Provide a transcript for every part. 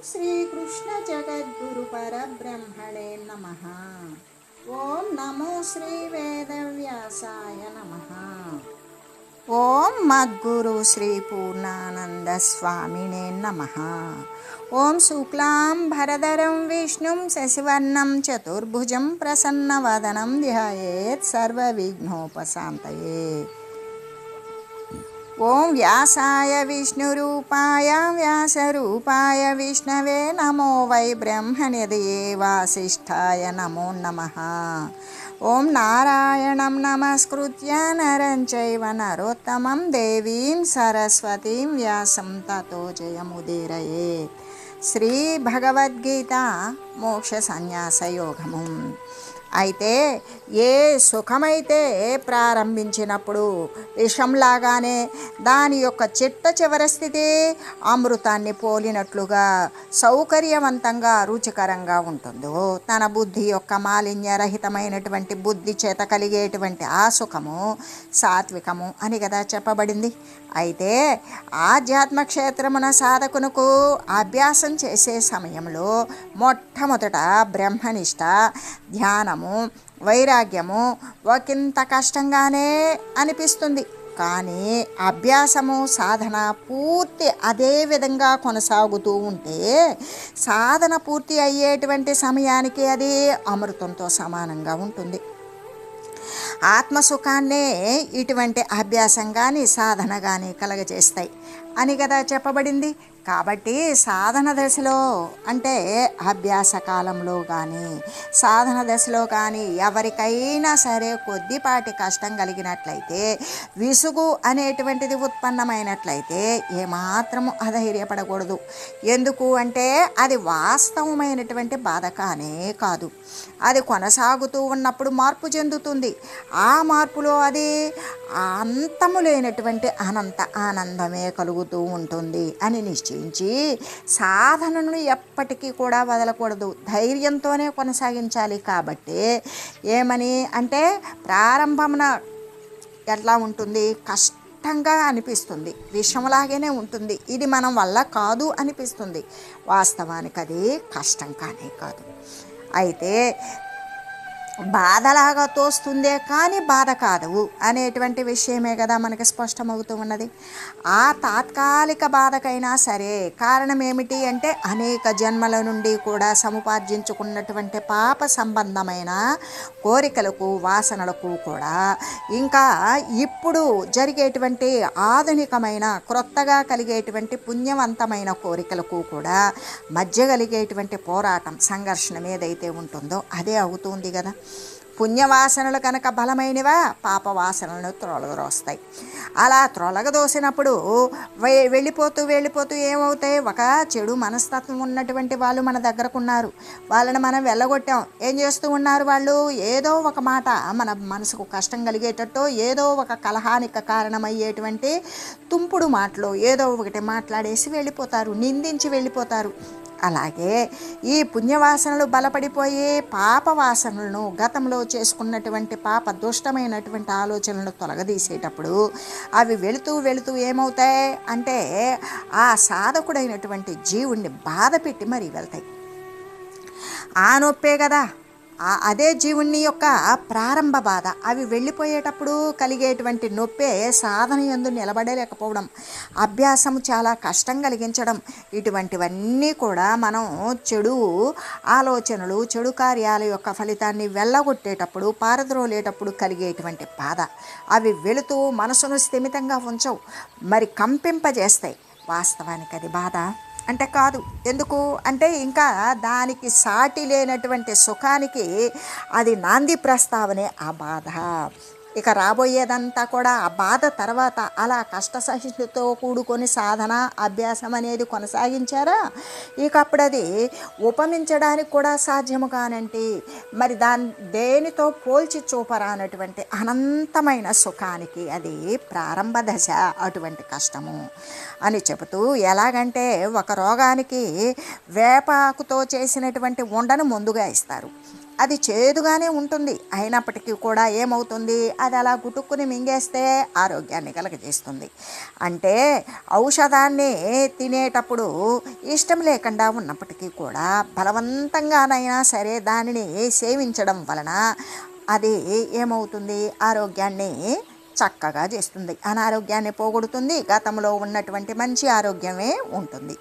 శ్రీకృష్ణ జగద్గురు పరబ్రహ్మణే నమః. ఓం నమో శ్రీ వేదవ్యాసాయ నమః. ఓం మద్గురు శ్రీ పూర్ణానంద స్వామినే నమః. ఓం శుక్లాం భరధరం విష్ణుం శశివర్ణం చతుర్భుజం ప్రసన్నవదనం ధ్యాయేత్ సర్వవిఘ్నోపశాంతయే. ఓం వ్యాసాయ విష్ణురూపాయ వ్యాసరూపాయ విష్ణవే నమో వై బ్రహ్మనిధయే వాసిష్ఠాయ నమో నమః. ఓం నారాయణం నమస్కృత్య నరం చైవ నరోత్తమం దేవీం సరస్వతీం వ్యాసం తతో జయముదీరయేత్. శ్రీ భగవద్గీత మోక్ష సన్యాస యోగము. అయితే ఏ సుఖమైతే ప్రారంభించినప్పుడు విషంలాగానే దాని యొక్క చిట్ట చివరి స్థితి అమృతాన్ని పోలినట్లుగా సౌకర్యవంతంగా రుచికరంగా ఉంటుందో, తన బుద్ధి యొక్క మాలిన్యరహితమైనటువంటి బుద్ధి చేత కలిగేటువంటి ఆ సుఖము సాత్వికము అని కదా చెప్పబడింది. అయితే ఆధ్యాత్మ క్షేత్రమున సాధకునకు అభ్యాసం చేసే సమయంలో మొట్టమొదట బ్రహ్మనిష్ట, ధ్యానము, వైరాగ్యము ఒకంత కష్టంగానే అనిపిస్తుంది. కానీ అభ్యాసము, సాధన పూర్తి అదే విధంగా కొనసాగుతూ ఉంటే సాధన పూర్తి అయ్యేటువంటి సమయానికి అది అమృతంతో సమానంగా ఉంటుంది. ఆత్మసుఖాన్నే ఇటువంటి అభ్యాసం కానీ సాధన కానీ కలగజేస్తాయి అని కదా చెప్పబడింది. కాబట్టి సాధన దశలో అంటే అభ్యాస కాలంలో కానీ సాధన దశలో కానీ ఎవరికైనా సరే కొద్దిపాటి కష్టం కలిగినట్లయితే, విసుగు అనేటువంటిది ఉత్పన్నమైనట్లయితే ఏమాత్రము అధైర్యపడకూడదు. ఎందుకు అంటే అది వాస్తవమైనటువంటి బాధ కానే కాదు. అది కొనసాగుతూ ఉన్నప్పుడు మార్పు చెందుతుంది. ఆ మార్పులో అది అంతము లేనటువంటి అనంత ఆనందమే కలుగుతూ ఉంటుంది అని నిశ్చయించి సాధనను ఎప్పటికీ కూడా వదలకూడదు, ధైర్యంతోనే కొనసాగించాలి. కాబట్టి ఏమని అంటే ప్రారంభమున ఎట్లా ఉంటుంది, కష్టంగా అనిపిస్తుంది, విషంలాగానే ఉంటుంది, ఇది మనం వల్ల కాదు అనిపిస్తుంది. వాస్తవానికి అది కష్టం కానే కాదు. అయితే బాధలాగా తోస్తుందే కానీ బాధ కాదు అనేటువంటి విషయమే కదా మనకి స్పష్టమవుతూ ఉన్నది. ఆ తాత్కాలిక బాధకైనా సరే కారణం ఏమిటి అంటే అనేక జన్మల నుండి కూడా సముపార్జించుకున్నటువంటి పాప సంబంధమైన కోరికలకు, వాసనలకు కూడా ఇంకా ఇప్పుడు జరిగేటువంటి ఆధునికమైన క్రొత్తగా కలిగేటువంటి పుణ్యవంతమైన కోరికలకు కూడా మధ్య కలిగేటువంటి పోరాటం, సంఘర్షణ ఏదైతే ఉంటుందో అదే అవుతుంది కదా. పుణ్యవాసనలు కనుక బలమైనవా పాప వాసనలను త్రొలగదోస్తాయి. అలా త్రొలగదోసినప్పుడు వెళ్ళిపోతూ ఏమవుతాయి, ఒక చెడు మనస్తత్వం ఉన్నటువంటి వాళ్ళు మన దగ్గరకు ఉన్నారు, వాళ్ళని మనం వెళ్ళగొట్టాం. ఏం చేస్తూ ఉన్నారు వాళ్ళు, ఏదో ఒక మాట మన మనసుకు కష్టం కలిగేటట్టు, ఏదో ఒక కలహానికి కారణమయ్యేటువంటి తుంపుడు మాటలు ఏదో ఒకటి మాట్లాడేసి వెళ్ళిపోతారు, నిందించి వెళ్ళిపోతారు. అలాగే ఈ పుణ్యవాసనలు బలపడిపోయి పాప వాసనలను, గతంలో చేసుకున్నటువంటి పాప దుష్టమైనటువంటి ఆలోచనలను తొలగదీసేటప్పుడు అవి వెళుతూ ఏమవుతాయి అంటే ఆ సాధకుడైనటువంటి జీవుణ్ణి బాధ పెట్టి మరీ వెళ్తాయి. ఆ నొప్పే కదా అదే జీవుని యొక్క ప్రారంభ బాధ. అవి వెళ్ళిపోయేటప్పుడు కలిగేటువంటి నొప్పే సాధన యందు నిలబడలేకపోవడం, అభ్యాసం చాలా కష్టం కలిగించడం. ఇటువంటివన్నీ కూడా మనం చెడు ఆలోచనలు, చెడు కార్యాల యొక్క ఫలితాన్ని వెళ్ళగొట్టేటప్పుడు, పారద్రోలేటప్పుడు కలిగేటువంటి బాధ. అవి వెళుతూ మనసును స్థిమితంగా ఉంచవు, మరి కంపింపజేస్తాయి. వాస్తవానికి అది బాధ అంటే కాదు. ఎందుకు అంటే ఇంకా దానికి సాటి లేనటువంటి సుఖానికి అది నాంది ప్రస్తావనే ఆ బాధ. ఇక రాబోయేదంతా కూడా ఆ బాధ తర్వాత అలా కష్టసహిష్ణుతో కూడుకొని సాధన, అభ్యాసం అనేది కొనసాగించారా, ఇక అప్పుడు అది ఉపమించడానికి కూడా సాధ్యము కానంటి, మరి దేనితో పోల్చి చూపరానటువంటి అనంతమైన సుఖానికి అది ప్రారంభ దశ, అటువంటి కష్టము అని చెబుతూ, ఎలాగంటే ఒక రోగానికి వేపాకుతో చేసినటువంటి ఉండను ముందుగా ఇస్తారు. అది చేదుగానే ఉంటుంది. అయినప్పటికీ కూడా ఏమవుతుంది, అది అలా గుటుక్కుని మింగేస్తే ఆరోగ్యాన్ని కలగజేస్తుంది. అంటే ఔషధాన్ని తినేటప్పుడు ఇష్టం లేకుండా ఉన్నప్పటికీ కూడా బలవంతంగానైనా సరే దానిని సేవించడం వలన అది ఏమవుతుంది, ఆరోగ్యాన్ని చక్కగా చేస్తుంది, అనారోగ్యాన్ని పోగొడుతుంది, గతంలో ఉన్నటువంటి మంచి ఆరోగ్యమే ఉంటుంది.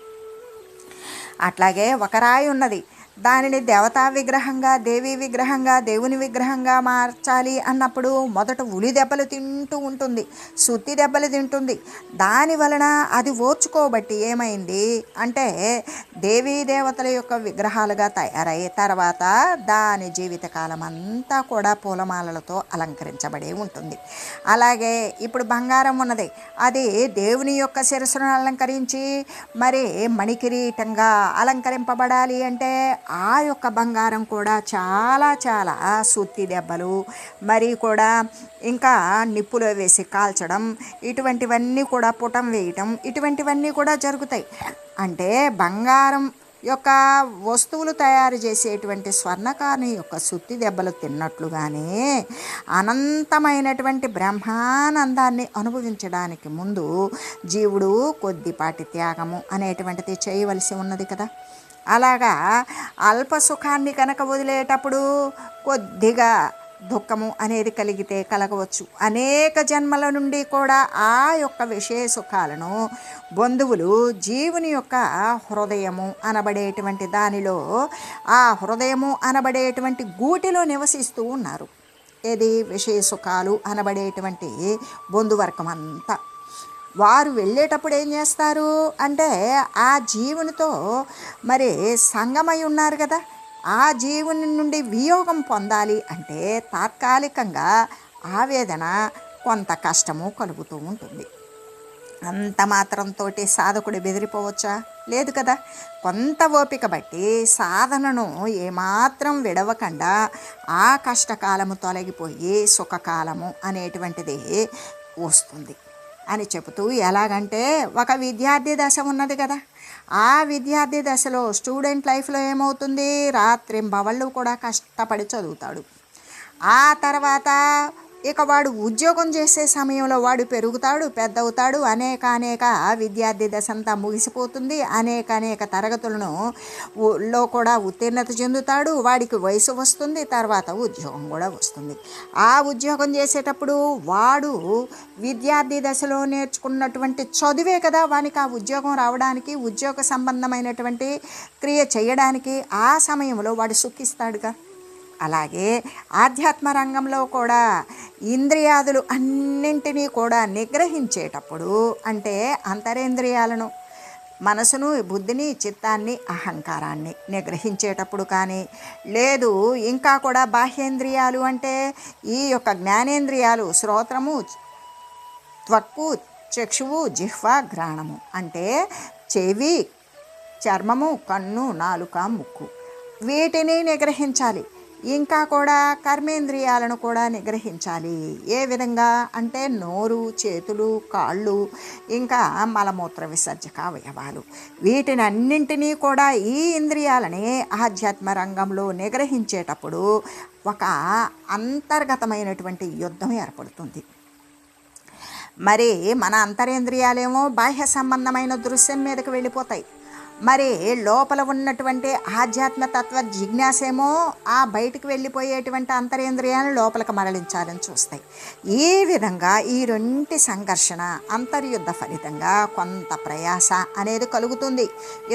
అట్లాగే ఒక రాయి ఉన్నది, దానిని దేవతా విగ్రహంగా, దేవీ విగ్రహంగా, దేవుని విగ్రహంగా మార్చాలి అన్నప్పుడు మొదట ఉలి దెబ్బలు తింటూ ఉంటుంది, సుత్తి దెబ్బలు తింటుంది. దాని వలన అది ఓర్చుకోబట్టి ఏమైంది అంటే దేవీ దేవతల యొక్క విగ్రహాలుగా తయారయ్యే తర్వాత దాని జీవితకాలం అంతా కూడా పూలమాలలతో అలంకరించబడి ఉంటుంది. అలాగే ఇప్పుడు బంగారం ఉన్నది, అది దేవుని యొక్క శిరస్సును అలంకరించి మరి మణికిరీటంగా అలంకరింపబడాలి అంటే ఆ యొక్క బంగారం కూడా చాలా చాలా సుత్తి దెబ్బలు, మరి కూడా ఇంకా నిప్పులో వేసి కాల్చడం, ఇటువంటివన్నీ కూడా పుటం వేయటం, ఇటువంటివన్నీ కూడా జరుగుతాయి. అంటే బంగారం యొక్క వస్తువులు తయారు చేసేటువంటి స్వర్ణకారుని యొక్క సుత్తి దెబ్బలు తిన్నట్లుగానే అనంతమైనటువంటి బ్రహ్మానందాన్ని అనుభవించడానికి ముందు జీవుడు కొద్దిపాటి త్యాగము అనేటువంటిది చేయవలసి ఉన్నది కదా. అలాగా అల్ప సుఖాన్ని కనుక వదిలేటప్పుడు కొద్దిగా దుఃఖము అనేది కలగవచ్చు. అనేక జన్మల నుండి కూడా ఆ యొక్క విషయ సుఖాలను బంధువులు జీవుని యొక్క హృదయము అనబడేటువంటి దానిలో, ఆ హృదయము అనబడేటువంటి గూటిలో నివసిస్తూ ఉన్నారు. ఏది విషయ సుఖాలు అనబడేటువంటి బంధువర్గం అంతా. వారు వెళ్ళేటప్పుడు ఏం చేస్తారు అంటే ఆ జీవునితో మరి సంగమై ఉన్నారు కదా, ఆ జీవుని నుండి వియోగం పొందాలి అంటే తాత్కాలికంగా ఆవేదన, కొంత కష్టము కలుగుతూ ఉంటుంది. అంత మాత్రంతో సాధకుడు బెదిరిపోవచ్చా? లేదు కదా. కొంత ఓపిక బట్టి సాధనను ఏమాత్రం విడవకుండా ఆ కష్టకాలము తొలగిపోయి సుఖకాలము అనేటువంటిది వస్తుంది అని చెబుతూ, ఎలాగంటే ఒక విద్యార్థి దశ ఉన్నది కదా, ఆ విద్యార్థి దశలో స్టూడెంట్ లైఫ్లో ఏమవుతుంది, రాత్రింబవళ్ళు కూడా కష్టపడి చదువుతాడు. ఆ తర్వాత ఇక వాడు ఉద్యోగం చేసే సమయంలో వాడు పెరుగుతాడు, పెద్దవుతాడు, అనేక విద్యార్థి దశ అంతా ముగిసిపోతుంది. అనేక తరగతులను లో కూడా ఉత్తీర్ణత చెందుతాడు, వాడికి వయసు వస్తుంది, తర్వాత ఉద్యోగం కూడా వస్తుంది. ఆ ఉద్యోగం చేసేటప్పుడు వాడు విద్యార్థి దశలో నేర్చుకున్నటువంటి చదువే కదా వానికి ఆ ఉద్యోగం రావడానికి, ఉద్యోగ సంబంధమైనటువంటి క్రియ చేయడానికి ఆ సమయంలో వాడు సుఖిస్తాడుగా. అలాగే ఆధ్యాత్మ రంగంలో కూడా ఇంద్రియాదులు అన్నింటినీ కూడా నిగ్రహించేటప్పుడు, అంటే అంతరేంద్రియాలను, మనసును, బుద్ధిని, చిత్తాన్ని, అహంకారాన్ని నిగ్రహించేటప్పుడు కానీ, లేదు ఇంకా కూడా బాహ్యేంద్రియాలు అంటే ఈ యొక్క జ్ఞానేంద్రియాలు, శ్రోత్రము, త్వక్కు, చక్షువు, జిహ్వ, ఘ్రాణము అంటే చెవి, చర్మము, కన్ను, నాలుక, ముక్కు, వీటిని నిగ్రహించాలి. ఇంకా కూడా కర్మేంద్రియాలను కూడా నిగ్రహించాలి. ఏ విధంగా అంటే నోరు, చేతులు, కాళ్ళు, ఇంకా మలమూత్ర విసర్జక అవయవాలు, వీటిని అన్నింటినీ కూడా ఈ ఇంద్రియాలని ఆధ్యాత్మ రంగంలో నిగ్రహించేటప్పుడు ఒక అంతర్గతమైనటువంటి యుద్ధం ఏర్పడుతుంది. మరి మన అంతరేంద్రియాలేమో బాహ్య సంబంధమైన దృశ్యం మీదకి వెళ్ళిపోతాయి. మరి లోపల ఉన్నటువంటి ఆధ్యాత్మ తత్వ జిజ్ఞాసేమో ఆ బయటికి వెళ్ళిపోయేటువంటి అంతరేంద్రియాలను లోపలికి మరలించాలని చూస్తాయి. ఈ విధంగా ఈ రెంటి సంఘర్షణ, అంతర్యుద్ధ ఫలితంగా కొంత ప్రయాస అనేది కలుగుతుంది.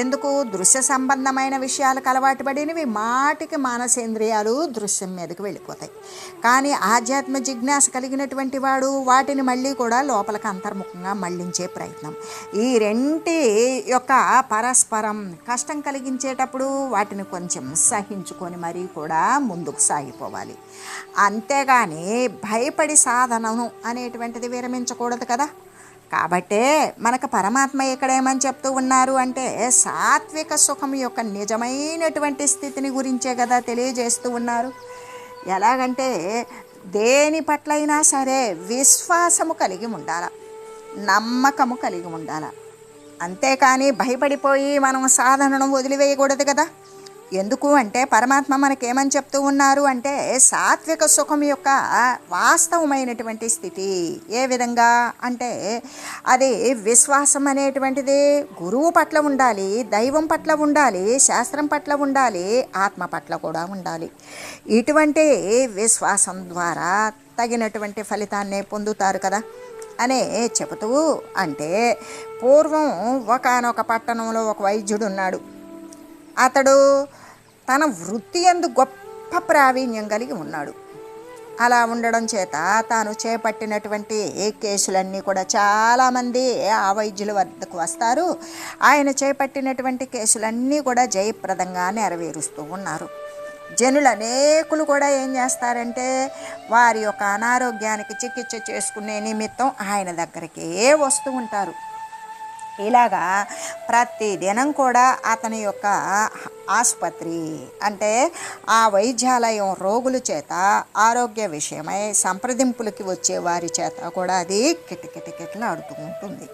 ఎందుకు? దృశ్య సంబంధమైన విషయాలకు అలవాటు పడినవి మాటికి మానసేంద్రియాలు దృశ్యం మీదకి వెళ్ళిపోతాయి. కానీ ఆధ్యాత్మ జిజ్ఞాస కలిగినటువంటి వాడు వాటిని మళ్ళీ కూడా లోపలికి అంతర్ముఖంగా మళ్లించే ప్రయత్నం. ఈ రెంటి యొక్క పరస్పరం కష్టం కలిగించేటప్పుడు వాటిని కొంచెం సహించుకొని మరీ కూడా ముందుకు సాగిపోవాలి. అంతేగాని భయపడి సాధనను అనేటువంటిది విరమించకూడదు కదా. కాబట్టే మనకు పరమాత్మ ఎక్కడేమని చెప్తూ ఉన్నారు అంటే సాత్విక సుఖం యొక్క నిజమైనటువంటి స్థితిని గురించే కదా తెలియజేస్తూ ఉన్నారు. ఎలాగంటే దేని పట్లైనా సరే విశ్వాసము కలిగి ఉండాల, నమ్మకము కలిగి ఉండాల. అంతేకాని భయపడిపోయి మనం సాధనను వదిలివేయకూడదు కదా. ఎందుకు అంటే పరమాత్మ మనకేమని చెప్తూ ఉన్నారు అంటే సాత్విక సుఖం యొక్క వాస్తవమైనటువంటి స్థితి ఏ విధంగా అంటే అది విశ్వాసం అనేటువంటిది గురువు పట్ల ఉండాలి, దైవం పట్ల ఉండాలి, శాస్త్రం పట్ల ఉండాలి, ఆత్మ పట్ల కూడా ఉండాలి. ఇటువంటి విశ్వాసం ద్వారా తగినటువంటి ఫలితాన్ని పొందుతారు కదా అనే చెబుతూ అంటే పూర్వం ఒకానొక పట్టణంలో ఒక వైద్యుడు ఉన్నాడు. అతడు తన వృత్తి యందు గొప్ప ప్రావీణ్యం కలిగి ఉన్నాడు. అలా ఉండడం చేత తాను చేపట్టినటువంటి కేసులన్నీ కూడా చాలామంది ఆ వైద్యుల వద్దకు వస్తారు. ఆయన చేపట్టినటువంటి కేసులన్నీ కూడా జయప్రదంగా నెరవేరుస్తూ ఉన్నారు. జనులు అనేకులు కూడా ఏం చేస్తారంటే వారి యొక్క అనారోగ్యానికి చికిత్స చేసుకునే నిమిత్తం ఆయన దగ్గరికే వస్తూ ఉంటారు. ఇలాగా ప్రతి దినం కూడా అతని యొక్క ఆసుపత్రి అంటే ఆ వైద్యాలయం రోగుల చేత ఆరోగ్య విషయమై సంప్రదింపులకి వచ్చే వారి చేత కూడా అది కిటకిటకిటలాడుతూ ఉంటుంది.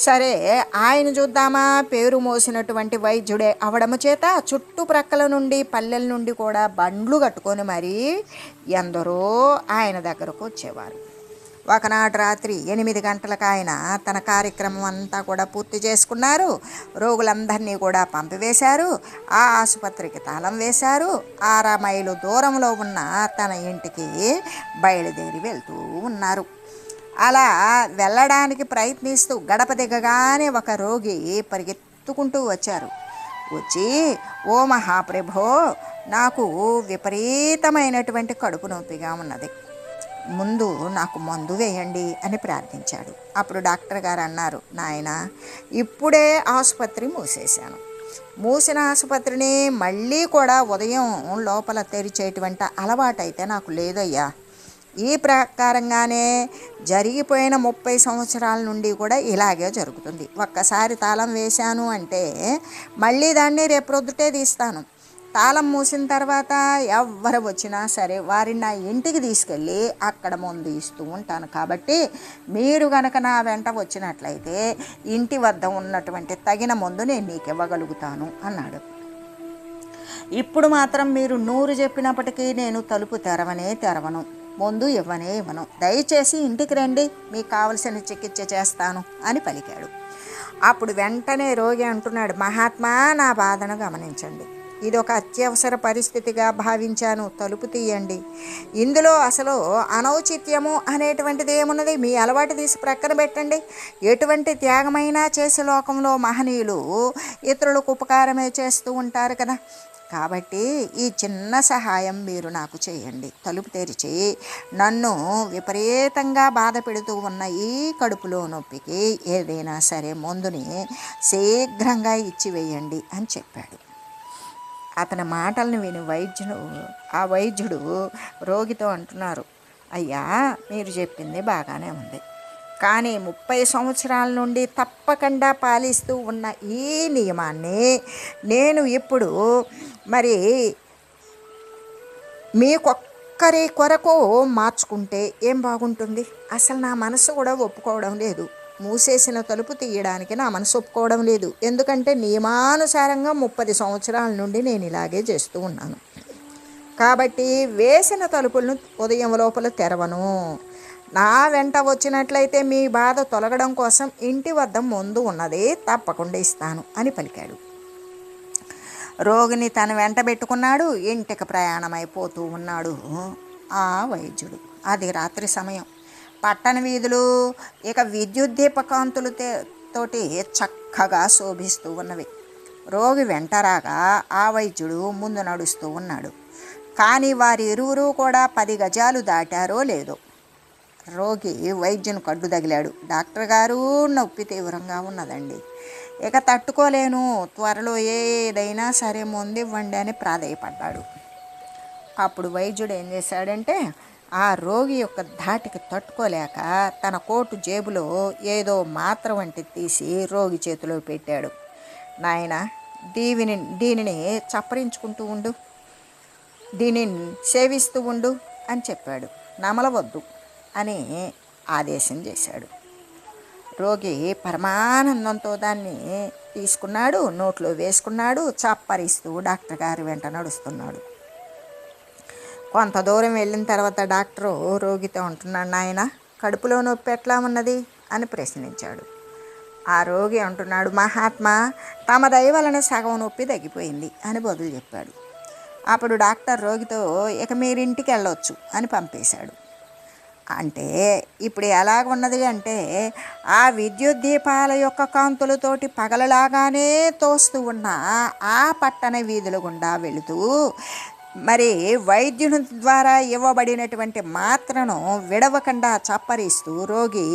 సరే, ఆయన చూద్దామా పేరు మోసినటువంటి వైద్యుడే అవడము చేత చుట్టుప్రక్కల నుండి పల్లెల నుండి కూడా బండ్లు కట్టుకొని మరీ ఎందరో ఆయన దగ్గరకు వచ్చేవారు. ఒకనాడు రాత్రి 8 గంటలకు ఆయన తన కార్యక్రమం అంతా కూడా పూర్తి చేసుకున్నారు. రోగులందరినీ కూడా పంపివేశారు. ఆ ఆసుపత్రికి తాళం వేశారు. 6 మైలు దూరంలో ఉన్న తన ఇంటికి బయలుదేరి వెళ్తూ ఉన్నారు. అలా వెళ్ళడానికి ప్రయత్నిస్తూ గడప దిగగానే ఒక రోగి పరిగెత్తుకుంటూ వచ్చారు. వచ్చి, ఓ మహాప్రభో, నాకు విపరీతమైనటువంటి కడుపు నొప్పిగా ఉన్నది, ముందు నాకు మందు వేయండి అని ప్రార్థించాడు. అప్పుడు డాక్టర్ గారు అన్నారు, నాయనా, ఇప్పుడే ఆసుపత్రి మూసేశాను. మూసిన ఆసుపత్రిని మళ్ళీ కూడా ఉదయం లోపల తెరిచేటువంటి అలవాటైతే నాకు లేదయ్యా. ఈ ప్రకారంగానే జరిగిపోయిన 30 సంవత్సరాల నుండి కూడా ఇలాగే జరుగుతుంది. ఒక్కసారి తాళం వేశాను అంటే మళ్ళీ దాన్ని రేపు ప్రొద్దుటే తీస్తాను. తాళం మూసిన తర్వాత ఎవరు వచ్చినా సరే వారిని నా ఇంటికి తీసుకెళ్ళి అక్కడ మందు ఇస్తూ ఉంటాను. కాబట్టి మీరు గనక నా వెంట వచ్చినట్లయితే ఇంటి వద్ద ఉన్నటువంటి తగిన మందు నేను నీకు ఇవ్వగలుగుతాను అన్నాడు. ఇప్పుడు మాత్రం మీరు 100 చెప్పినప్పటికీ నేను తలుపు తెరవను, మందు ఇవ్వను. దయచేసి ఇంటికి రండి, మీకు కావలసిన చికిత్స చేస్తాను అని పలికాడు. అప్పుడు వెంటనే రోగి అంటున్నాడు, మహాత్మా, నా బాధను గమనించండి. ఇది ఒక అత్యవసర పరిస్థితిగా భావించాను, తలుపు తీయండి. ఇందులో అసలు అనౌచిత్యము అనేటువంటిది ఏమున్నది? మీ అలవాటు తీసి ప్రక్కన పెట్టండి. ఎటువంటి త్యాగమైనా చేసే లోకంలో మహనీయులు ఇతరులకు ఉపకారమే చేస్తూ ఉంటారు కదా. కాబట్టి ఈ చిన్న సహాయం మీరు నాకు చేయండి. తలుపు తెరిచి నన్ను విపరీతంగా బాధ పెడుతూ ఉన్న ఈ కడుపులో నొప్పికి ఏదైనా సరే మందుని శీఘ్రంగా ఇచ్చివేయండి అని చెప్పాడు. అతని మాటలను విని ఆ వైద్యుడు రోగితో అంటున్నారు, అయ్యా, మీరు చెప్పింది బాగానే ఉంది, కానీ 30 సంవత్సరాల నుండి తప్పకుండా పాలిస్తూ ఉన్న ఈ నియమాన్ని నేను ఇప్పుడు మరి మీకొక్కరి కొరకు మార్చుకుంటే ఏం బాగుంటుంది? అసలు నా మనసు కూడా ఒప్పుకోవడం లేదు. మూసేసిన తలుపు తీయడానికి నా మనసు ఒప్పుకోవడం లేదు. ఎందుకంటే నియమానుసారంగా 30 సంవత్సరాల నుండి నేను ఇలాగే చేస్తూ ఉన్నాను. కాబట్టి వేసిన తలుపులను ఉదయం లోపల తెరవను. నా వెంట వచ్చినట్లయితే మీ బాధ తొలగడం కోసం ఇంటి వద్ద మందు ఉన్నది, తప్పకుండా ఇస్తాను అని పలికాడు. రోగిని తన వెంట పెట్టుకున్నాడు. ఇంటికి ప్రయాణమైపోతూ ఉన్నాడు ఆ వైద్యుడు. అది రాత్రి సమయం. పట్టణ వీధులు ఇక విద్యుత్ దీపకాంతులతోటి చక్కగా శోభిస్తూ ఉన్నవి. రోగి వెంటరాగా ఆ వైద్యుడు ముందు నడుస్తూ ఉన్నాడు. కానీ వారి ఇరువురు కూడా 10 గజాలు దాటారో లేదో రోగి వైద్యుని కడ్డు తగిలాడు. డాక్టర్ గారు, నొప్పి తీవ్రంగా ఉన్నదండి, ఇక తట్టుకోలేను, త్వరలో ఏదైనా సరే మందు ఇవ్వండి అని ప్రాధేయపడ్డాడు. అప్పుడు వైద్యుడు ఏం చేశాడంటే ఆ రోగి యొక్క ధాటికి తట్టుకోలేక తన కోటు జేబులో ఏదో మాత్ర వంటిది తీసి రోగి చేతిలో పెట్టాడు. నాయన, దీనిని చప్పరించుకుంటూ ఉండు, దీనిని సేవిస్తూ ఉండు అని చెప్పాడు. నమలవద్దు అని ఆదేశం చేశాడు. రోగి పరమానందంతో దాన్ని తీసుకున్నాడు, నోట్లో వేసుకున్నాడు, చప్పరిస్తూ డాక్టర్ గారి వెంట నడుస్తున్నాడు. కొంత దూరం వెళ్ళిన తర్వాత డాక్టరు రోగితో అంటున్నాడు, నాయన కడుపులో నొప్పి ఎట్లా ఉన్నది అని ప్రశ్నించాడు. ఆ రోగి అంటున్నాడు, మహాత్మా తమ దయ వలన సగం నొప్పి తగ్గిపోయింది అని బదులు చెప్పాడు. అప్పుడు డాక్టర్ రోగితో ఇక మీరింటికి వెళ్ళొచ్చు అని పంపేశాడు. అంటే ఇప్పుడు ఎలాగున్నది అంటే ఆ విద్యుత్ దీపాల యొక్క కాంతులతోటి పగలలాగానే తోస్తూ ఉన్న ఆ పట్టణ వీధుల గుండా వెళుతూ మరి వైద్యుని ద్వారా ఇవ్వబడినటువంటి మాత్రను విడవకుండా చప్పరిస్తూ రోగి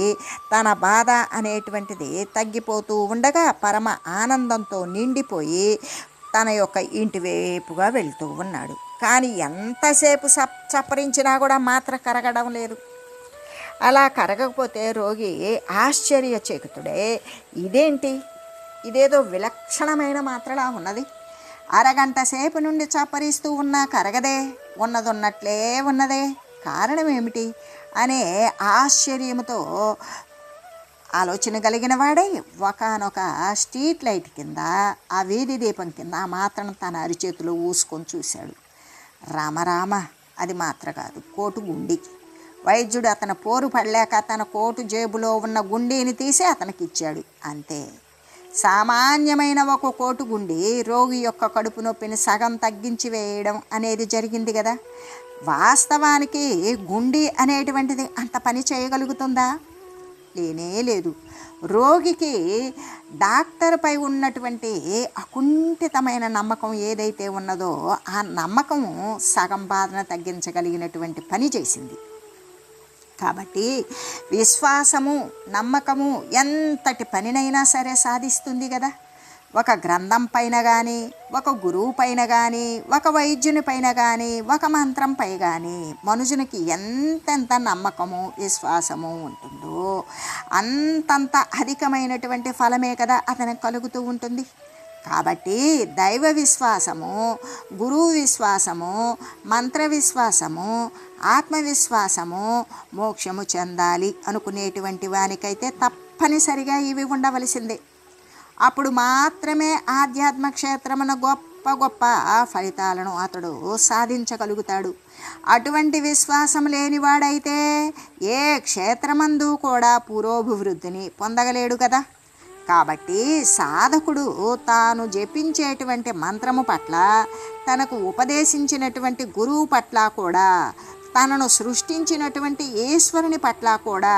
తన బాధ అనేటువంటిది తగ్గిపోతూ ఉండగా పరమ ఆనందంతో నిండిపోయి తన యొక్క ఇంటి వైపుగా వెళ్తూ ఉన్నాడు. కానీ ఎంతసేపు చప్పరించినా కూడా మాత్ర కరగడం లేదు. అలా కరగకపోతే రోగి ఆశ్చర్యచకితుడే, ఇదేంటి, ఇదేదో విలక్షణమైన మాత్రలా ఉన్నది, అరగంట సేపు నుండి చప్పరిస్తూ ఉన్నా కరగదే, ఉన్నదన్నట్లే ఉన్నదే, కారణం ఏమిటి అనే ఆశ్చర్యముతో ఆలోచన కలిగిన వాడై ఒకానొక స్ట్రీట్ లైట్ కింద, ఆ వీధి దీపం కింద ఆ మాత్రను తన అరిచేతిలో ఊసుకొని చూశాడు. రామరామ, అది మాత్ర కాదు, కోటు గుండి. వైద్యుడు అతను పోరు పడలేక తన కోటు జేబులో ఉన్న గుండీని తీసి అతనికి ఇచ్చాడు. అంతే, సామాన్యమైన ఒక కోటు గుండి రోగి యొక్క కడుపు నొప్పిని సగం తగ్గించి వేయడం అనేది జరిగింది కదా. వాస్తవానికి గుండి అనేటువంటిది అంత పని చేయగలుగుతుందా? లేనే లేదు. రోగికి డాక్టర్పై ఉన్నటువంటి అకుంఠితమైన నమ్మకం ఏదైతే ఉన్నదో ఆ నమ్మకము సగం బాధను తగ్గించగలిగినటువంటి పని చేసింది. కాబట్టి విశ్వాసము, నమ్మకము ఎంతటి పనినైనా సరే సాధిస్తుంది కదా. ఒక గ్రంథం పైన కానీ, ఒక గురువు పైన కానీ, ఒక వైద్యుని పైన కానీ, ఒక మంత్రంపై కానీ మనుషునికి ఎంతెంత నమ్మకము, విశ్వాసము ఉంటుందో అంతంత అధికమైనటువంటి ఫలమే కదా అతనికి కలుగుతూ ఉంటుంది. కాబట్టి దైవ విశ్వాసము, గురువు విశ్వాసము, మంత్ర విశ్వాసము, ఆత్మవిశ్వాసము మోక్షము చెందాలి అనుకునేటువంటి వానికైతే తప్పనిసరిగా ఇవి ఉండవలసిందే. అప్పుడు మాత్రమే ఆధ్యాత్మ క్షేత్రమున గొప్ప గొప్ప ఫలితాలను అతడు సాధించగలుగుతాడు. అటువంటి విశ్వాసం లేనివాడైతే ఏ క్షేత్రమందు కూడా పురోభివృద్ధిని పొందగలేడు కదా. కాబట్టి సాధకుడు తాను జపించేటువంటి మంత్రము పట్ల, తనకు ఉపదేశించినటువంటి గురువు పట్ల కూడా, తనను సృష్టించినటువంటి ఈశ్వరుని పట్ల కూడా,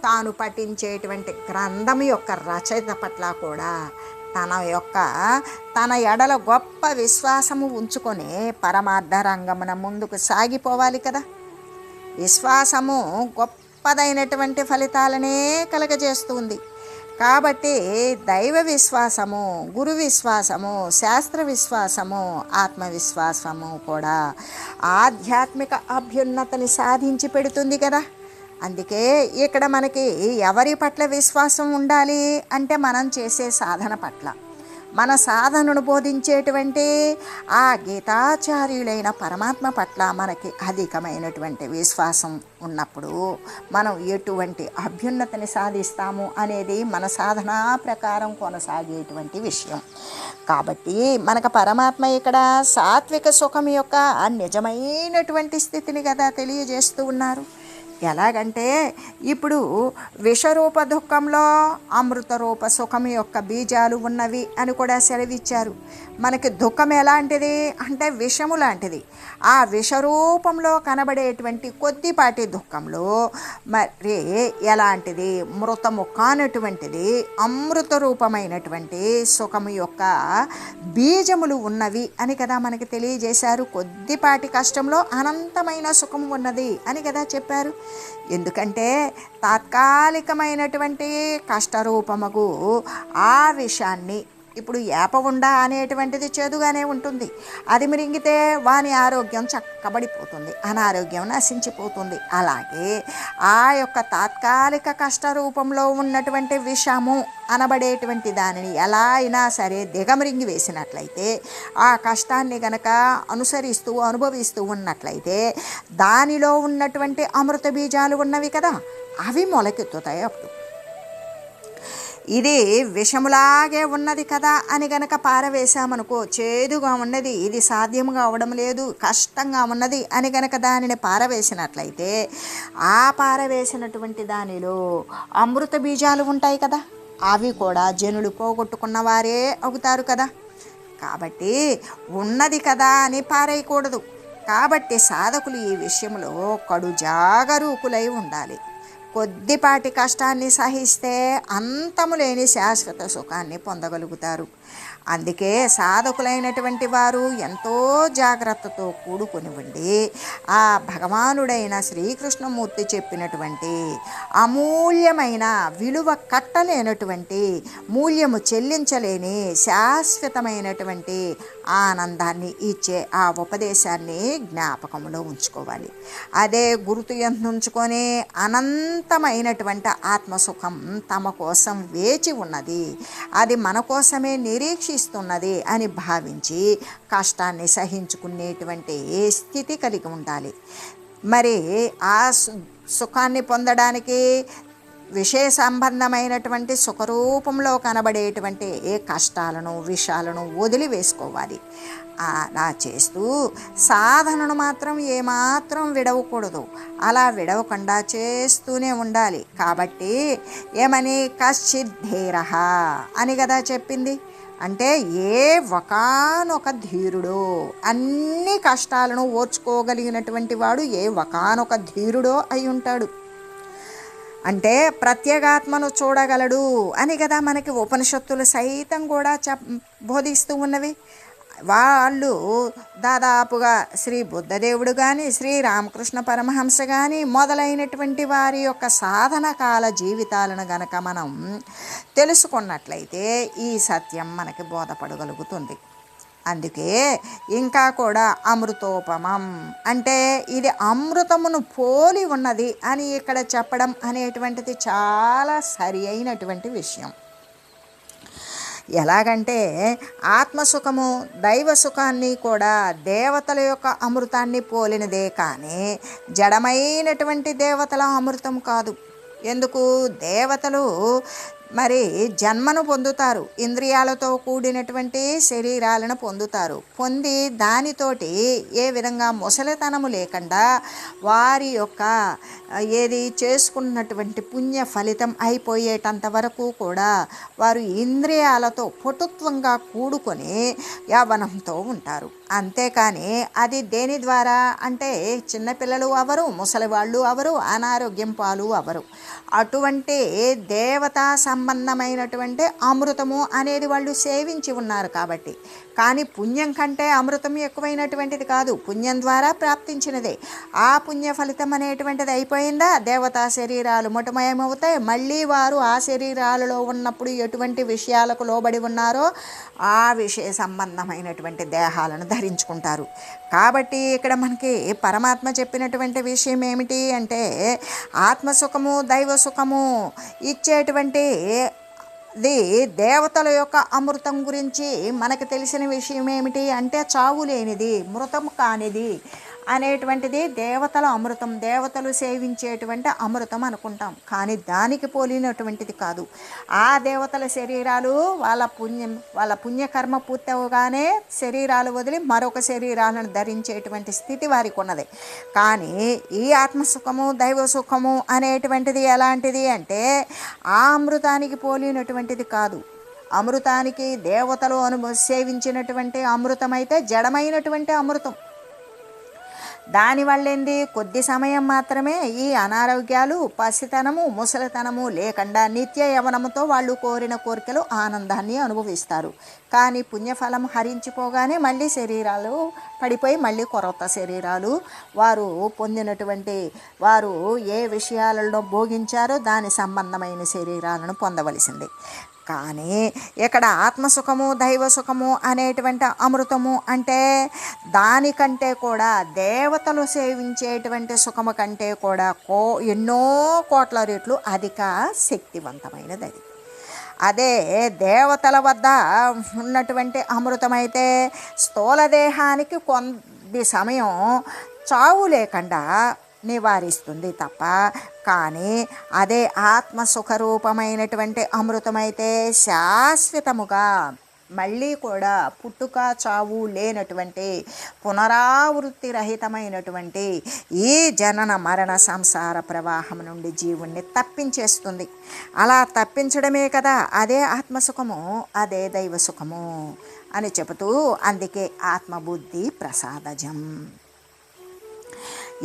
తాను పఠించేటువంటి గ్రంథం యొక్క రచయిత పట్ల కూడా తన ఎడల గొప్ప విశ్వాసము ఉంచుకొని పరమార్థ రంగమున ముందుకు సాగిపోవాలి కదా. విశ్వాసము గొప్పదైనటువంటి ఫలితాలనే కలగజేస్తుంది. కాబట్టి దైవ విశ్వాసము, గురు విశ్వాసము, శాస్త్ర విశ్వాసము, ఆత్మవిశ్వాసము కూడా ఆధ్యాత్మిక అభ్యున్నతిని సాధించి పెడుతుంది కదా. అందుకే ఇక్కడ మనకి ఎవరి పట్ల విశ్వాసం ఉండాలి అంటే మనం చేసే సాధన పట్ల, మన సాధనను బోధించేటువంటి ఆ గీతాచార్యులైన పరమాత్మ పట్ల మనకి అధికమైనటువంటి విశ్వాసం ఉన్నప్పుడు మనం ఎటువంటి అభ్యున్నతిని సాధిస్తాము అనేది మన సాధన ప్రకారం కొనసాగేటువంటి విషయం. కాబట్టి మనకు పరమాత్మ ఇక్కడ సాత్విక సుఖం యొక్క నిజమైనటువంటి స్థితిని కదా తెలియజేస్తూ ఉన్నారు. ఎలాగంటే ఇప్పుడు విషరూప దుఃఖంలో అమృత రూప సుఖం యొక్క బీజాలు ఉన్నవి అని కూడా సెలవిచ్చారు. మనకి దుఃఖం ఎలాంటిది అంటే విషము లాంటిది. ఆ విషరూపంలో కనబడేటువంటి కొద్దిపాటి దుఃఖంలో మరి ఎలాంటిది మృతము కానటువంటిది అమృత రూపమైనటువంటి సుఖము యొక్క బీజములు ఉన్నవి అని కదా మనకి తెలియజేశారు. కొద్దిపాటి కష్టంలో అనంతమైన సుఖం ఉన్నది అని కదా చెప్పారు. ఎందుకంటే తాత్కాలికమైనటువంటి కష్టరూపముకు ఆ విషయాన్ని, ఇప్పుడు ఏపవుండ అనేటువంటిది చేదుగానే ఉంటుంది. అది మిరింగితే వాని ఆరోగ్యం చక్కబడిపోతుంది, అనారోగ్యం నశించిపోతుంది. అలాగే ఆ యొక్క తాత్కాలిక కష్టరూపంలో ఉన్నటువంటి విషము అనబడేటువంటి దానిని ఎలా అయినా సరే దిగమరింగి వేసినట్లయితే, ఆ కష్టాన్ని గనక అనుసరిస్తూ అనుభవిస్తూ ఉన్నట్లయితే దానిలో ఉన్నటువంటి అమృత బీజాలు ఉన్నవి కదా, అవి మొలకెత్తుతాయి. అప్పుడు ఇది విషములాగే ఉన్నది కదా అని గనక పారవేశామనుకో, చేదుగా ఉన్నది, ఇది సాధ్యముగా అవడం లేదు, కష్టంగా ఉన్నది అని గనక దానిని పారవేసినట్లయితే ఆ పారవేసినటువంటి దానిలో అమృత బీజాలు ఉంటాయి కదా, అవి కూడా జనులు పోగొట్టుకున్న వారే అవుతారు కదా. కాబట్టి ఉన్నది కదా అని పారేయకూడదు. కాబట్టి సాధకులు ఈ విషయంలో కడు జాగరూకులై ఉండాలి. కొద్దిపాటి కష్టాన్ని సహిస్తే అంతము లేని శాశ్వత సుఖాన్ని పొందగలుగుతారు. అందుకే సాధకులైనటువంటి వారు ఎంతో జాగ్రత్తతో కూడుకొని ఉండి ఆ భగవానుడైన శ్రీకృష్ణమూర్తి చెప్పినటువంటి అమూల్యమైన, విలువ కట్టలేనటువంటి, మూల్యము చెల్లించలేని శాశ్వతమైనటువంటి ఆనందాన్ని ఇచ్చే ఆ ఉపదేశాన్ని జ్ఞాపకంలో ఉంచుకోవాలి. అదే గుర్తు ఉంచుకొని అనంతమైనటువంటి ఆత్మసుఖం తమ కోసం వేచి ఉన్నది, అది మన కోసమే నిరీక్షిస్తున్నది అని భావించి కష్టాన్ని సహించుకునేటువంటి స్థితి కలిగి ఉండాలి. మరి ఆ సుఖాన్ని పొందడానికి విషయ సంబంధమైనటువంటి సుఖరూపంలో కనబడేటువంటి ఏ కష్టాలను, విషయాలను వదిలివేసుకోవాలి. అలా చేస్తూ సాధనను మాత్రం ఏమాత్రం విడవకూడదు. అలా విడవకుండా చేస్తూనే ఉండాలి. కాబట్టి ఏమని కశ్చిద్ధీరః అని కదా చెప్పింది. అంటే ఏ ఒకానొక ధీరుడో, అన్ని కష్టాలను ఓర్చుకోగలిగినటువంటి వాడు ఏ ఒకానొక ధీరుడో అయి ఉంటాడు. అంటే ప్రత్యేగాత్మను చూడగలడు అని కదా మనకి ఉపనిషత్తులు సైతం కూడా బోధిస్తూ ఉన్నవి. వాళ్ళు దాదాపుగా శ్రీ బుద్ధదేవుడు కానీ, శ్రీ రామకృష్ణ పరమహంస కానీ మొదలైనటువంటి వారి యొక్క సాధన కాల జీవితాలను గనక మనం తెలుసుకున్నట్లయితే ఈ సత్యం మనకి బోధపడగలుగుతుంది. అందుకే ఇంకా కూడా అమృతోపమం అంటే ఇది అమృతమును పోలి ఉన్నది అని ఇక్కడ చెప్పడం అనేటువంటిది చాలా సరి అయినటువంటి విషయం. ఎలాగంటే ఆత్మసుఖము దైవ సుఖాన్ని కూడా దేవతల యొక్క అమృతాన్ని పోలినదే కానీ జడమైనటువంటి దేవతల అమృతం కాదు. ఎందుకు? దేవతలు మరి జన్మను పొందుతారు, ఇంద్రియాలతో కూడినటువంటి శరీరాలను పొందుతారు. పొంది దానితోటి ఏ విధంగా ముసలితనము లేకుండా వారి యొక్క ఏది చేసుకున్నటువంటి పుణ్య ఫలితం అయిపోయేటంత వరకు కూడా వారు ఇంద్రియాలతో పటుత్వంగా కూడుకొని యవ్వనంతో ఉంటారు. అంతేకాని అది దేని ద్వారా అంటే చిన్నపిల్లలు అవరు, ముసలివాళ్ళు అవరు, అనారోగ్యం పాలు అవరు. అటువంటి దేవతా సంబంధమైనటువంటి అమృతము అనేది వాళ్ళు సేవించి ఉన్నారు కాబట్టి. కానీ పుణ్యం కంటే అమృతం ఎక్కువైనటువంటిది కాదు, పుణ్యం ద్వారా ప్రాప్తించినదే. ఆ పుణ్య ఫలితం అనేటువంటిది అయిపోయిందా, దేవతా శరీరాలు మటుమయమవుతాయి. మళ్ళీ వారు ఆ శరీరాలలో ఉన్నప్పుడు ఎటువంటి విషయాలకు లోబడి ఉన్నారో ఆ విషయ సంబంధమైనటువంటి దేహాలను ధరించుకుంటారు. కాబట్టి ఇక్కడ మనకి పరమాత్మ చెప్పినటువంటి విషయం ఏమిటి అంటే ఆత్మసుఖము దైవ సుఖము ఇచ్చేటువంటి దేవతల యొక్క అమృతం గురించి మనకు తెలిసిన విషయం ఏమిటి అంటే చావు లేనిది, మృతం కానిది అనేటువంటిది దేవతల అమృతం, దేవతలు సేవించేటువంటి అమృతం అనుకుంటాం. కానీ దానికి పోలినటువంటిది కాదు. ఆ దేవతల శరీరాలు వాళ్ళ పుణ్యకర్మ పూర్తవగానే శరీరాలు వదిలి మరొక శరీరాలను ధరించేటువంటి స్థితి వారికి ఉన్నది. కానీ ఈ ఆత్మసుఖము దైవ సుఖము అనేటువంటిది ఎలాంటిది అంటే ఆ అమృతానికి పోలినటువంటిది కాదు. అమృతానికి దేవతలు సేవించినటువంటి అమృతమైతే జడమైనటువంటి అమృతం. దానివల్ల ఏంది, కొద్ది సమయం మాత్రమే ఈ అనారోగ్యాలు, పసితనము, ముసలితనము లేకుండా నిత్య యవనముతో వాళ్ళు కోరిన కోరికలు ఆనందాన్ని అనుభవిస్తారు. కానీ పుణ్యఫలం హరించిపోగానే మళ్ళీ శరీరాలు పడిపోయి మళ్ళీ కొరత శరీరాలు వారు పొందినటువంటి వారు ఏ విషయాలలో భోగించారో దాని సంబంధమైన శరీరాలను పొందవలసింది. కానీ ఇక్కడ ఆత్మసుఖము దైవ సుఖము అనేటువంటి అమృతము అంటే దానికంటే కూడా దేవతలు సేవించేటువంటి సుఖము కంటే కూడా ఎన్నో కోట్ల రెట్లు అధిక శక్తివంతమైనది అది. అదే దేవతల వద్ద ఉన్నటువంటి అమృతమైతే స్థూల దేహానికి కొద్ది సమయం చావు లేకుండా నివారిస్తుంది తప్ప. కానీ అదే ఆత్మసుఖరూపమైనటువంటి అమృతమైతే శాశ్వతముగా మళ్ళీ కూడా పుట్టుక చావు లేనటువంటి పునరావృత్తి రహితమైనటువంటి ఈ జనన మరణ సంసార ప్రవాహం నుండి జీవుణ్ణి తప్పించేస్తుంది. అలా తప్పించడమే కదా అదే ఆత్మసుఖము, అదే దైవ సుఖము అని చెబుతూ, అందుకే ఆత్మబుద్ధి ప్రసాదజం.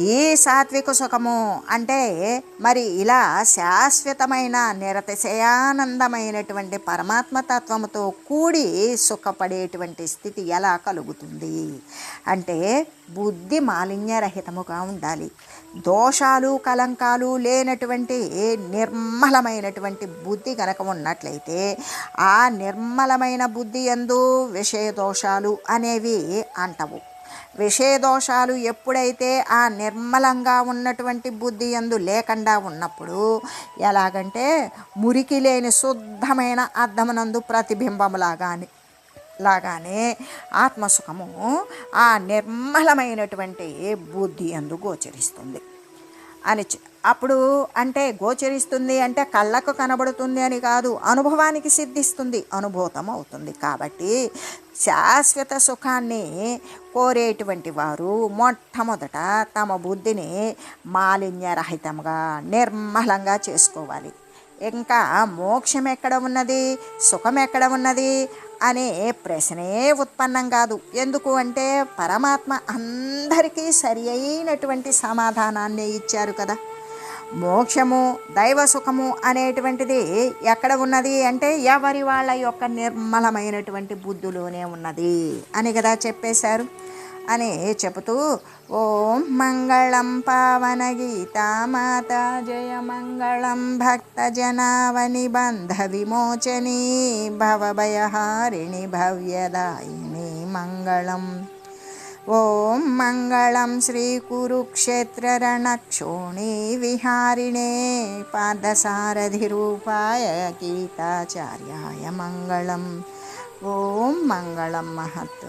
ఈ సాత్విక సుఖము అంటే మరి ఇలా శాశ్వతమైన నిరతిశయానందమైనటువంటి పరమాత్మతత్వముతో కూడి సుఖపడేటువంటి స్థితి ఎలా కలుగుతుంది అంటే బుద్ధి మాలిన్యరహితముగా ఉండాలి. దోషాలు కలంకాలు లేనటువంటి నిర్మలమైనటువంటి బుద్ధి కనుక ఉన్నట్లయితే ఆ నిర్మలమైన బుద్ధి యందు విషయ దోషాలు అనేవి అంటవు. విషయదోషాలు ఎప్పుడైతే ఆ నిర్మలంగా ఉన్నటువంటి బుద్ధి యందు లేకుండా ఉన్నప్పుడు ఎలాగంటే మురికి లేని శుద్ధమైన అద్దమునందు లాగానే ఆత్మసుఖము ఆ నిర్మలమైనటువంటి బుద్ధి యందు గోచరిస్తుంది అని అప్పుడు అంటే గోచరిస్తుంది అంటే కళ్ళకు కనబడుతుంది అని కాదు, అనుభవానికి సిద్ధిస్తుంది, అనుభూతం అవుతుంది. కాబట్టి శాశ్వత సుఖాన్ని కోరేటువంటి వారు మొట్టమొదట తమ బుద్ధిని మాలిన్యరహితంగా నిర్మలంగా చేసుకోవాలి. ఇంకా మోక్షం ఎక్కడ ఉన్నది, సుఖం ఎక్కడ ఉన్నది అనే ప్రశ్నే ఉత్పన్నం కాదు. ఎందుకు అంటే పరమాత్మ అందరికీ సరి అయినటువంటి సమాధానాన్ని ఇచ్చారు కదా. మోక్షము దైవ సుఖము అనేటువంటిది ఎక్కడ ఉన్నది అంటే ఎవరి వాళ్ళ యొక్క నిర్మలమైనటువంటి బుద్ధులోనే ఉన్నది అని కదా చెప్పేశారు అని చెబుతూ, ఓం మంగళం పావన గీతామాత జయ మంగళం భక్తజనావని బంధ విమోచనీ భవభయహారిణి భవ్యదాయిని మంగళం. ఓం మంగళం శ్రీ కురుక్షేత్ర రణక్షోణీ విహారిణే పార్థసారథి రూపాయ గీతాచార్యాయ మంగళం. ఓం మంగళం మహత్.